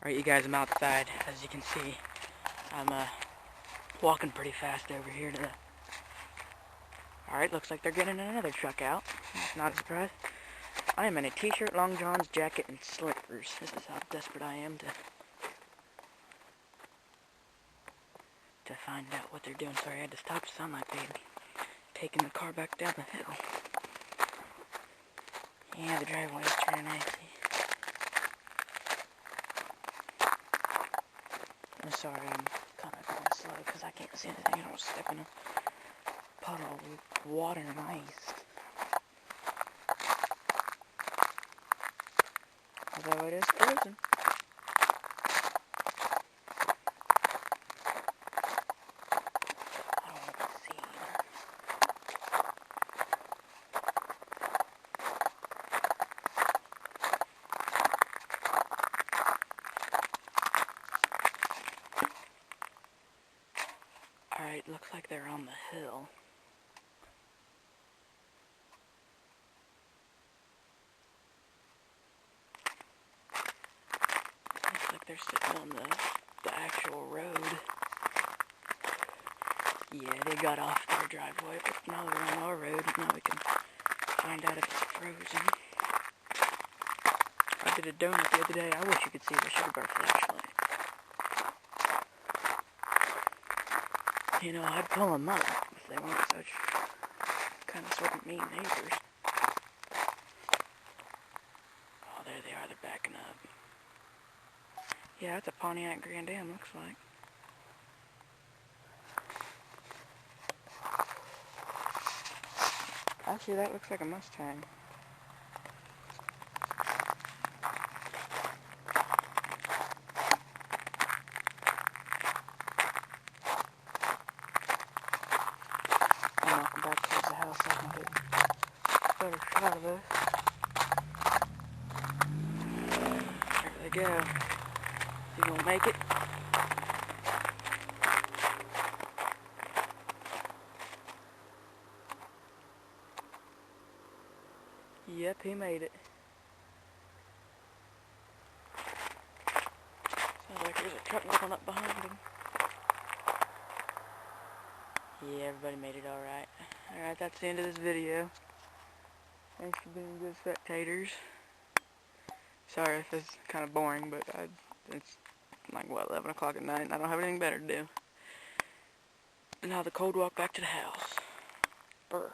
Alright, you guys, I'm outside. As you can see, I'm walking pretty fast over here to the... Alright, looks like they're getting another truck out. That's not a surprise. I am in a t-shirt, long johns, jacket, and slippers. This is how desperate I am to find out what they're doing. Sorry, I had to stop to sound like they'd taken the car back down the hill. Yeah, the driveway is turning icy. I'm sorry, I'm kind of going slow because I can't see anything. I don't step in a puddle of water and ice. Although it is frozen. I don't want to see either. Alright, looks like they're on the hill. Looks like they're sitting on the actual road. Yeah, they got off their driveway, but now they're on our road. Now we can find out if it's frozen. I did a donut the other day. I wish you could see it. I should have brought a flashlight. You know, I'd pull them up if they weren't such kind of sort of mean neighbors. Oh, there they are. They're backing up. Yeah, that's a Pontiac Grand Am, looks like. Actually, that looks like a Mustang. I'm walking back towards the house so I can get a better shot of this. There they go. You gonna make it? Yep, he made it. Sounds like there's a truck coming up behind him. Yeah, everybody made it alright. Alright, that's the end of this video. Thanks for being good spectators. Sorry if it's kind of boring, but it's like, what, 11 o'clock at night, and I don't have anything better to do. Now the cold walk back to the house. Brr.